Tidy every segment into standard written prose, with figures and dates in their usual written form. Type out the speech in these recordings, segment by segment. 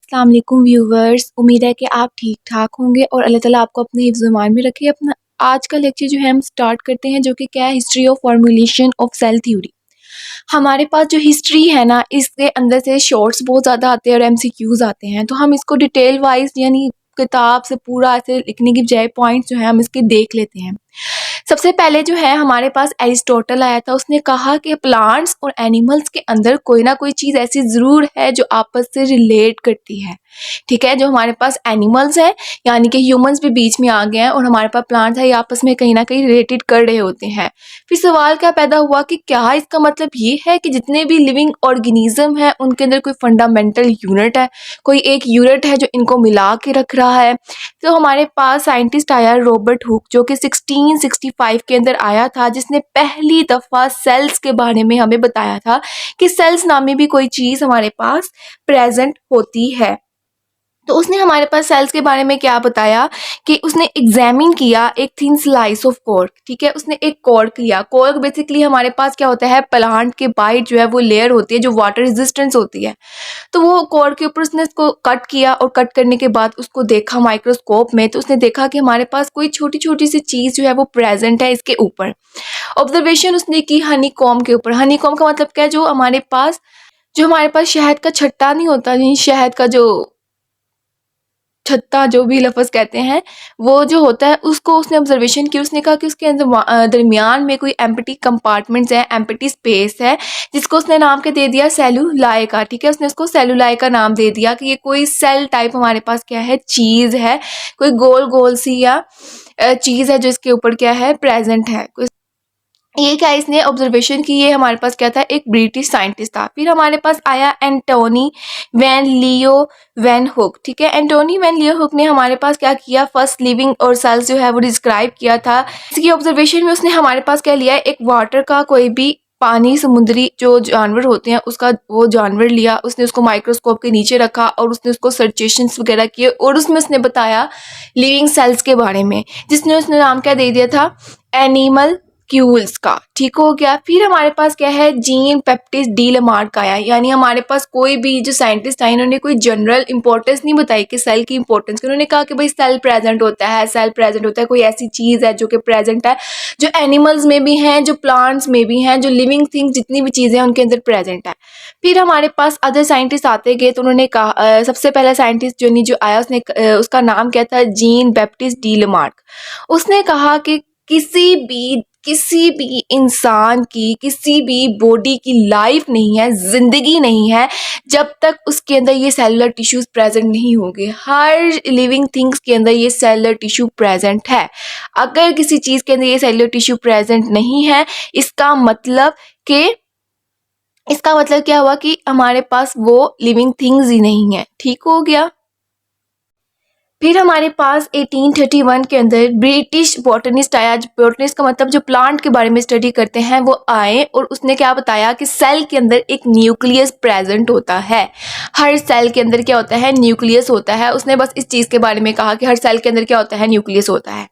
अस्सलाम वालेकुम व्यूवर्स। उम्मीद है कि आप ठीक ठाक होंगे और अल्लाह ताला आपको अपने हिफ्ज़-ओ-ईमान में रखे। अपना आज का लेक्चर जो है हम स्टार्ट करते हैं, जो कि क्या है, history of formulation of cell theory. हमारे पास जो हिस्ट्री है ना, इसके अंदर से शॉर्ट्स बहुत ज़्यादा आते हैं और एमसीक्यूज़ आते हैं, तो हम इसको डिटेल वाइज यानी किताब से पूरा ऐसे लिखने की बजाय पॉइंट्स जो है हम इसके देख लेते हैं। सबसे पहले जो है हमारे पास एरिस्टोटल आया था। उसने कहा कि प्लांट्स और एनिमल्स के अंदर कोई ना कोई चीज़ ऐसी ज़रूर है जो आपस से रिलेट करती है। ठीक है, जो हमारे पास एनिमल्स हैं यानी कि ह्यूमंस भी बीच में आ गए हैं और हमारे पास प्लांट्स है, ये आपस में कहीं ना कहीं रिलेटेड कर रहे होते हैं। फिर सवाल क्या पैदा हुआ कि क्या इसका मतलब ये है कि जितने भी लिविंग ऑर्गेनिज्म हैं उनके अंदर कोई फंडामेंटल यूनिट है, कोई एक यूनिट है जो इनको मिला के रख रहा है। तो हमारे पास साइंटिस्ट आया रॉबर्ट हुक, जो कि 1665 के अंदर आया था, जिसने पहली दफ़ा सेल्स के बारे में हमें बताया था कि सेल्स नामी भी कोई चीज़ हमारे पास प्रेजेंट होती है। तो उसने हमारे पास सेल्स के बारे में क्या बताया कि उसने एग्जामिन किया एक थिन स्लाइस ऑफ कॉर्क। ठीक है, उसने एक कॉर्क लिया। कॉर्क बेसिकली हमारे पास क्या होता है, प्लांट के बाइट जो है वो लेयर होती है जो वाटर रेजिस्टेंस होती है। तो वो कॉर्क के ऊपर उसने इसको कट किया और कट करने के बाद उसको देखा माइक्रोस्कोप में, तो उसने देखा कि हमारे पास कोई छोटी छोटी सी चीज़ जो है वो प्रेजेंट है इसके ऊपर। ऑब्जर्वेशन उसने की हनी कॉम के ऊपर। हनी कॉम का मतलब क्या है, जो हमारे पास शहद का छट्टा नहीं होता, यानी शहद का जो छत्ता जो भी लफ्ज़ कहते हैं, वो जो होता है उसको उसने ऑब्जर्वेशन की। उसने कहा कि उसके अंदर दरमियान में कोई एम्प्टी कंपार्टमेंट्स है, एम्प्टी स्पेस है, जिसको उसने नाम के दे दिया सेलुलाई का। ठीक है, उसने उसको सेलुलाई का नाम दे दिया कि ये कोई सेल टाइप हमारे पास क्या है, चीज़ है, कोई गोल गोल सी या चीज़ है जो इसके ऊपर क्या है, प्रेजेंट है। ये क्या इसने ऑब्जर्वेशन की, ये हमारे पास क्या था, एक ब्रिटिश साइंटिस्ट था। फिर हमारे पास आया एंटोनी वैन लियो वैन हुक। ठीक है, एंटोनी वैन लियो हुक ने हमारे पास क्या किया, फर्स्ट लिविंग और सेल्स जो है वो डिस्क्राइब किया था। इसकी ऑब्जर्वेशन में उसने हमारे पास क्या लिया, एक वाटर का कोई भी पानी, समुद्री जो जानवर होते हैं उसका वो जानवर लिया, उसने उसको माइक्रोस्कोप के नीचे रखा और उसने उसको सर्चेशंस वगैरह किए और उसमें उसने बताया लिविंग सेल्स के बारे में, जिसने उसने नाम क्या दे दिया था, एनिमल क्यूल्स का। ठीक हो गया। फिर हमारे पास क्या है, जीन बैप्टिस्ट डी लामार्क आया। यानी हमारे पास कोई भी जो साइंटिस्ट है, इन्होंने कोई जनरल इंपॉर्टेंस नहीं बताई कि सेल की इंपॉर्टेंस। उन्होंने कहा कि भाई सेल प्रेजेंट होता है, सेल प्रेजेंट होता है, कोई ऐसी चीज़ है जो कि प्रेजेंट है, जो एनिमल्स में भी हैं, जो प्लांट्स में भी हैं, जो लिविंग थिंग्स जितनी भी चीज़ें हैं उनके अंदर प्रेजेंट है। फिर हमारे पास अदर साइंटिस्ट आते गए, तो उन्होंने कहा सबसे पहला साइंटिस्ट जो आया उसने उसका नाम क्या था, जीन बैप्टिस्ट डी लामार्क। उसने कहा कि किसी भी इंसान की, किसी भी बॉडी की लाइफ नहीं है, जिंदगी नहीं है, जब तक उसके अंदर ये सेलुलर टिश्यूज प्रेजेंट नहीं होंगे। हर लिविंग थिंग्स के अंदर ये सेलुलर टिश्यू प्रेजेंट है। अगर किसी चीज़ के अंदर ये सेलुलर टिश्यू प्रेजेंट नहीं है, इसका मतलब क्या हुआ कि हमारे पास वो लिविंग थिंग्स ही नहीं है। ठीक हो गया। फिर हमारे पास 1831 के अंदर ब्रिटिश बॉटनिस्ट आया। बॉटनिस्ट का मतलब जो प्लांट के बारे में स्टडी करते हैं वो आए और उसने क्या बताया कि सेल के अंदर एक न्यूक्लियस प्रेजेंट होता है। हर सेल के अंदर क्या होता है, न्यूक्लियस होता है। उसने बस इस चीज़ के बारे में कहा कि हर सेल के अंदर क्या होता है, न्यूक्लियस होता है।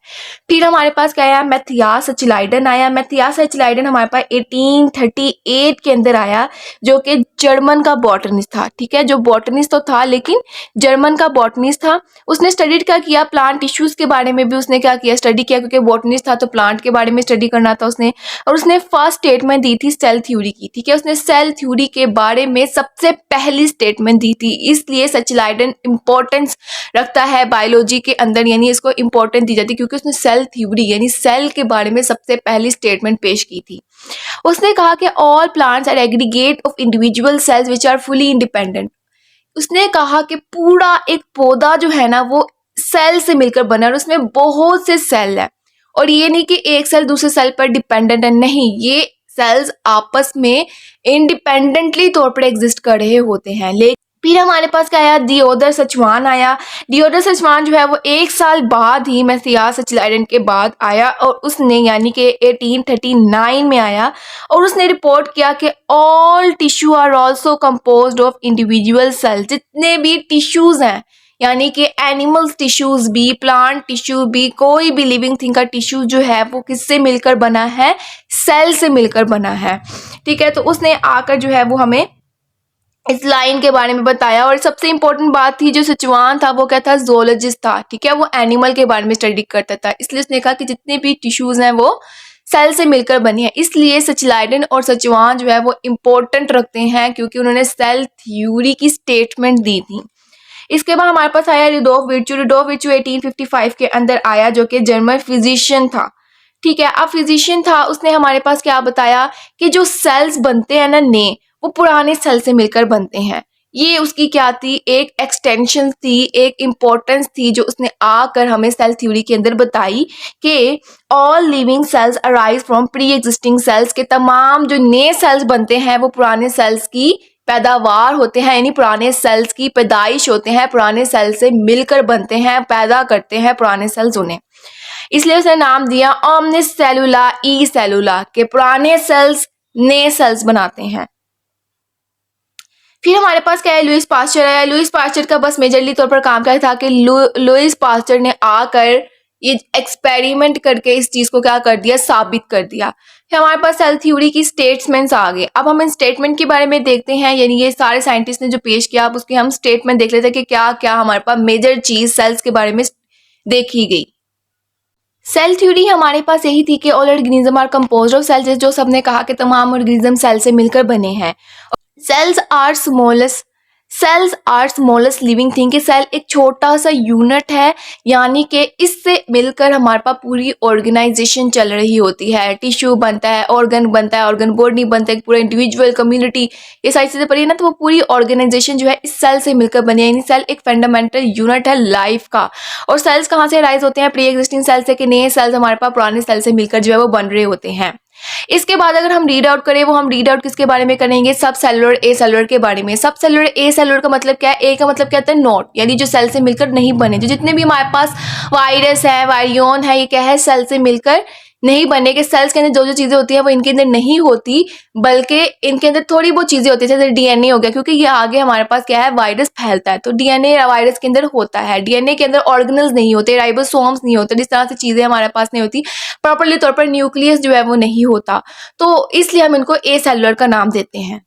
फिर हमारे पास क्या आया, मैथियास एचिलाइडन आया। मैथियास एचिलाइडन हमारे पास 1838 के अंदर आया, जो कि जर्मन का बॉटनिस्ट था। ठीक है, जो बॉटनिस्ट तो था लेकिन जर्मन का बॉटनिस्ट था। उसने स्टडी क्या किया, प्लांट टिश्यूज के बारे में भी उसने क्या किया, स्टडी किया, क्योंकि बॉटनिस्ट था तो प्लांट के बारे में स्टडी करना था उसने। और उसने फर्स्ट स्टेटमेंट दी थी सेल थ्योरी की। ठीक है, उसने सेल थ्योरी के बारे में सबसे पहली स्टेटमेंट दी थी, इसलिए सचिलाइडन इंपॉर्टेंस रखता है बायोलॉजी के अंदर, यानी इसको इंपॉर्टेंस दी जाती है क्योंकि उसने सेल थ्योरी यानी सेल के बारे में सबसे पहली स्टेटमेंट पेश की थी। उसने कहा कि all plants are aggregate of individual cells which are fully independent. उसने कहा कि पूरा एक पौधा जो है ना वो सेल से मिलकर बना है और उसमें बहुत से सेल है, और ये नहीं कि एक सेल दूसरे सेल पर डिपेंडेंट है, नहीं, ये सेल्स आपस में इंडिपेंडेंटली तौर पर एग्जिस्ट कर रहे होते हैं। लेकिन फिर हमारे पास क्या आया, दियोदर सचवान आया। दियोदर सचवान जो है वो 1 साल बाद ही मैथियास एचिलाइडन के बाद आया और उसने यानी कि 1839 में आया और उसने रिपोर्ट किया कि all tissue are also composed of individual cells. जितने भी टिश्यूज हैं यानी कि एनिमल्स टिश्यूज भी, प्लांट टिश्यू भी, कोई भी लिविंग थिंग का टिश्यू जो है वो किससे मिलकर बना है, सेल से मिलकर बना है। ठीक है, तो उसने आकर जो है वो हमें इस लाइन के बारे में बताया। और सबसे इम्पोर्टेंट बात थी, जो सचवान था वो क्या था, जोलॉजिस्ट था, ठीक है, वो एनिमल के बारे में स्टडी करता था, इसलिए उसने कहा कि जितने भी टिश्यूज हैं वो सेल से मिलकर बनी है। इसलिए सचलाइडन और सचवान जो है वो इम्पोर्टेंट रखते हैं, क्योंकि उन्होंने सेल थ्योरी की स्टेटमेंट दी थी। इसके बाद हमारे पास आया रुडोल्फ विर्चू। रुडोल्फ विर्चू 1855 के अंदर आया, जो कि जर्मन फिजिशियन था, ठीक है। अब फिजिशियन था, उसने हमारे पास क्या बताया कि जो सेल्स बनते हैं ना नए, वो पुराने सेल से मिलकर बनते हैं। ये उसकी क्या थी, एक एक्सटेंशन थी, एक इम्पोर्टेंस थी, जो उसने आकर हमें सेल थ्योरी के अंदर बताई कि all living cells arise from pre existing cells, के तमाम जो नए सेल्स बनते हैं वो पुराने सेल्स की पैदावार होते हैं, यानी पुराने सेल्स की पैदाइश होते हैं, पुराने सेल से मिलकर बनते हैं, पैदा करते हैं पुराने सेल्स उन्हें। इसलिए उसने नाम दिया ओमनिस सेलुला ई सेलुला, के पुराने सेल्स नए सेल्स बनाते हैं। फिर हमारे पास क्या है, लुईस पास्चर है। लुईस पास्चर का बस मेजरली तौर पर काम क्या था कि लुईस पास्चर ने आकर ये एक्सपेरिमेंट करके इस चीज को क्या कर दिया, साबित कर दिया। फिर हमारे पास सेल थ्योरी की स्टेटमेंट्स आ गए। अब हम इन स्टेटमेंट के बारे में देखते हैं, यानी ये सारे साइंटिस्ट ने जो पेश किया, अब उसके हम स्टेटमेंट देख लेते हैं कि क्या क्या हमारे पास मेजर चीज सेल्स के बारे में देखी गई। सेल थ्योरी हमारे पास यही थी कि all organism are composed of cells, जो सबने कहा कि तमाम ऑर्गेनिज्म सेल से मिलकर बने हैं। Cells are smallest living thing, कि सेल एक छोटा सा यूनिट है, यानी कि इससे मिलकर हमारे पास पूरी ऑर्गेनाइजेशन चल रही होती है। टिश्यू बनता है, ऑर्गन बनता है, ऑर्गन बॉडी बनता है, पूरा इंडिविजुअल, कम्युनिटी, ये सारी चीज़ें पढ़ी है ना, तो वो पूरी ऑर्गेनाइजेशन जो है इस सेल से मिलकर बनी है। यानी सेल एक फंडामेंटल यूनिट है लाइफ का। और सेल्स कहाँ से राइज होते हैं, प्री एग्जिस्टिंग सेल से, कि नए सेल्स हमारे पास पुराने सेल से मिलकर जो है वो बन रहे होते हैं। इसके बाद अगर हम रीड आउट करें, वो हम रीड आउट किसके बारे में करेंगे, सब सेलुलर ए सेलुलर के बारे में। सब सेलुलर ए सेलुलर का मतलब क्या है, ए का मतलब क्या होता है, नॉट, यानी जो सेल से मिलकर नहीं बने। जो जितने भी हमारे पास वायरस है, वायरियन है, ये क्या है, सेल से मिलकर नहीं बने। के सेल्स के अंदर जो जो चीजें होती हैं वो इनके अंदर नहीं होती, बल्कि इनके अंदर थोड़ी बहुत चीजें होती है, जैसे डीएनए हो गया, क्योंकि ये आगे हमारे पास क्या है, वायरस फैलता है, तो डीएनए वायरस के अंदर होता है। डीएनए के अंदर ऑर्गेनल्स नहीं होते, राइबोसोम्स नहीं होते, जिस तरह से चीजें हमारे पास नहीं होती, प्रॉपरली तौर पर न्यूक्लियस जो है वो नहीं होता, तो इसलिए हम इनको ए सेलुलर का नाम देते हैं।